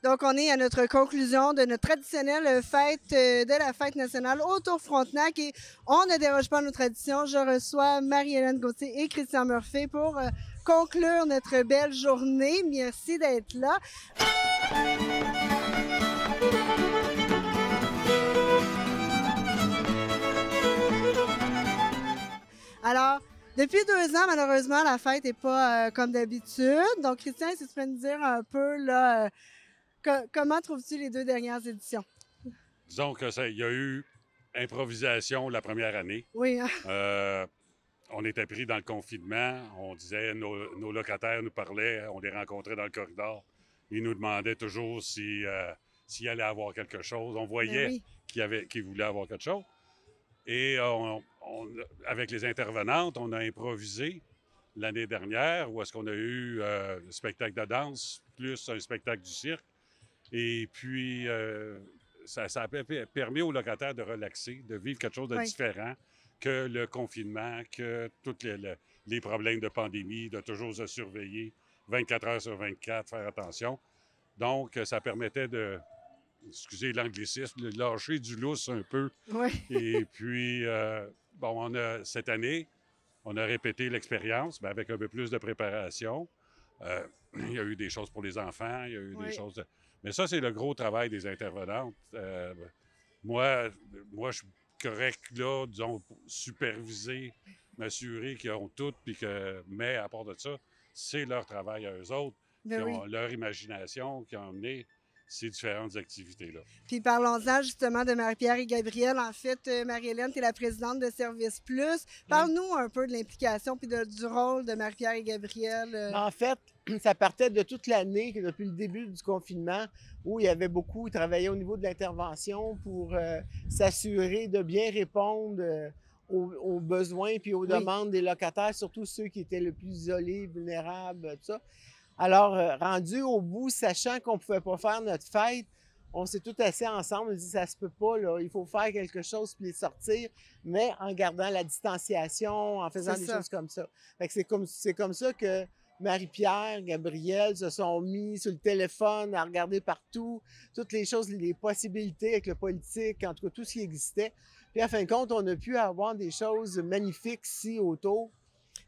Donc, on est à notre conclusion de notre traditionnelle fête de la fête nationale au Tour Frontenac et on ne déroge pas à nos traditions. Je reçois Marie-Hélène Gauthier et Christian Murphy pour conclure notre belle journée. Merci d'être là. Alors, depuis 2 ans, malheureusement, la fête n'est pas comme d'habitude. Donc, Christian, si tu peux nous dire un peu, là, comment trouves-tu les 2 dernières éditions? Disons que il y a eu improvisation la première année. Oui, hein? On était pris dans le confinement. On disait, nos locataires nous parlaient, on les rencontrait dans le corridor. Ils nous demandaient toujours s'il allait avoir quelque chose. On voyait qu'ils voulaient avoir quelque chose. Et avec les intervenantes, on a improvisé l'année dernière où est-ce qu'on a eu un spectacle de danse plus un spectacle du cirque. Et puis, ça a permis aux locataires de relaxer, de vivre quelque chose de différent que le confinement, que tous les problèmes de pandémie, de toujours se surveiller 24 heures sur 24, faire attention. Donc, ça permettait de, excusez l'anglicisme, de lâcher du lousse un peu. Oui. Et puis, cette année, on a répété l'expérience avec un peu plus de préparation. Il y a eu des choses pour les enfants, il y a eu des choses... Mais ça, c'est le gros travail des intervenantes. Moi, je suis correct là, disons, pour superviser, m'assurer qu'ils ont tout, mais à part de ça, c'est leur travail à eux autres, qui ont leur imagination, qui ont emmené ces différentes activités-là. Puis parlons-en justement de Marie-Pierre et Gabriel. En fait, Marie-Hélène, tu es la présidente de Service Plus. Parle-nous un peu de l'implication puis du rôle de Marie-Pierre et Gabriel. En fait, ça partait de toute l'année, depuis le début du confinement, où il y avait beaucoup, ils travaillaient au niveau de l'intervention pour s'assurer de bien répondre aux besoins puis aux demandes des locataires, surtout ceux qui étaient le plus isolés, vulnérables, tout ça. Alors, rendu au bout, sachant qu'on ne pouvait pas faire notre fête, on s'est tous assis ensemble, on dit ça se peut pas, là, il faut faire quelque chose puis les sortir, mais en gardant la distanciation, en faisant des choses comme ça. Fait que c'est comme ça que Marie-Pierre, Gabriel se sont mis sur le téléphone à regarder partout, toutes les choses, les possibilités avec le politique, en tout cas tout ce qui existait. Puis à fin de compte, on a pu avoir des choses magnifiques ici autour.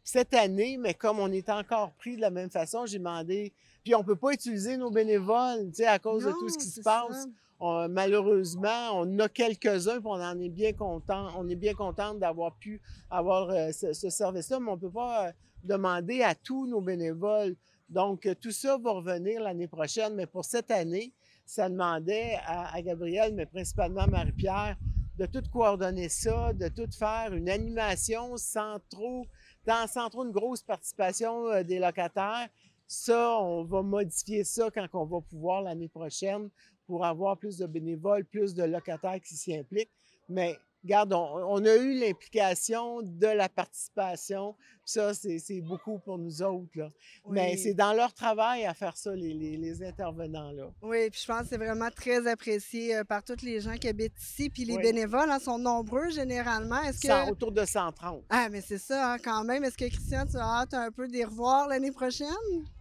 Cette année, mais comme on est encore pris de la même façon, j'ai demandé... Puis on peut pas utiliser nos bénévoles, tu sais, à cause de tout ce qui se passe. Malheureusement, on a quelques-uns, puis on en est bien content. On est bien contente d'avoir pu avoir ce service-là, mais on peut pas demander à tous nos bénévoles. Donc, tout ça va revenir l'année prochaine, mais pour cette année, ça demandait à Gabriel, mais principalement à Marie-Pierre, de tout coordonner ça, de tout faire une animation sans trop une grosse participation des locataires. Ça, on va modifier ça quand on va pouvoir l'année prochaine pour avoir plus de bénévoles, plus de locataires qui s'y impliquent. Mais regarde, on a eu l'implication de la participation. Ça, c'est beaucoup pour nous autres, là. Oui. Mais c'est dans leur travail à faire ça, les intervenants-là. Oui, puis je pense que c'est vraiment très apprécié par tous les gens qui habitent ici. Puis les bénévoles sont nombreux généralement. Autour de 130. Ah, mais c'est ça, hein, quand même. Est-ce que, Christian, tu as hâte un peu d'y revoir l'année prochaine?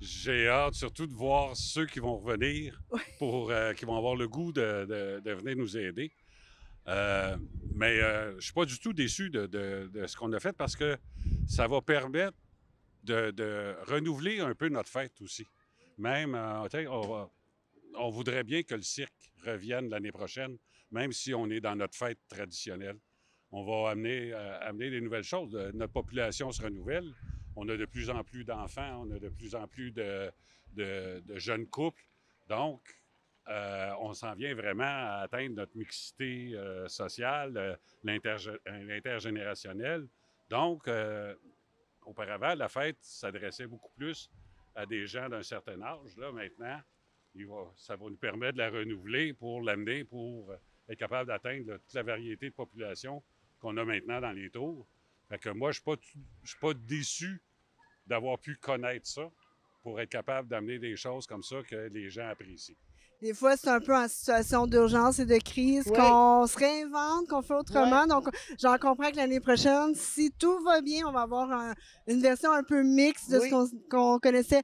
J'ai hâte surtout de voir ceux qui vont revenir, qui vont avoir le goût de venir nous aider. Mais je ne suis pas du tout déçu de ce qu'on a fait parce que ça va permettre de renouveler un peu notre fête aussi. Même, on voudrait bien que le cirque revienne l'année prochaine, même si on est dans notre fête traditionnelle. On va amener des nouvelles choses. Notre population se renouvelle. On a de plus en plus d'enfants, on a de plus en plus de jeunes couples. Donc, on s'en vient vraiment à atteindre notre mixité sociale, l'intergénérationnel. Donc, auparavant, la fête s'adressait beaucoup plus à des gens d'un certain âge. Là, maintenant, ça va nous permettre de la renouveler pour l'amener, pour être capable d'atteindre toute la variété de population qu'on a maintenant dans les tours. Fait que moi, je ne suis pas déçu d'avoir pu connaître ça pour être capable d'amener des choses comme ça que les gens apprécient. Des fois, c'est un peu en situation d'urgence et de crise qu'on se réinvente, qu'on fait autrement. Donc, j'en comprends que l'année prochaine, si tout va bien, on va avoir une version un peu mixte de ce qu'on connaissait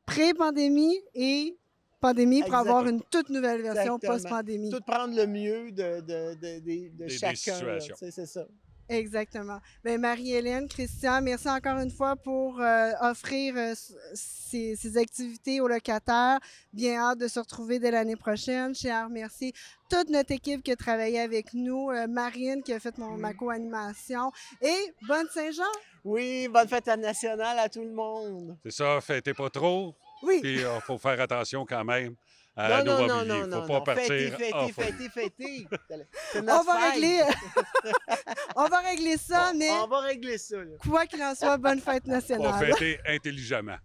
pré-pandémie et post-pandémie pour Exact. avoir une toute nouvelle version Exactement. post-pandémie. Tout prendre le mieux de chacun. situations. C'est ça. Exactement. Bien, Marie-Hélène, Christian, merci encore une fois pour offrir ces activités aux locataires. Bien hâte de se retrouver dès l'année prochaine. Je tiens à remercier toute notre équipe qui a travaillé avec nous, Marine qui a fait ma co-animation et bonne Saint-Jean. Oui, bonne fête nationale à tout le monde. C'est ça, fêtez pas trop. Oui. Puis il faut faire attention quand même à nos mobiliers. Il ne faut pas partir en folie. Fêtez. C'est On notre va fête. régler, on va régler ça, Bon, mais on va régler ça. Là. quoi qu'il en soit, bonne fête On va nationale. fêter intelligemment.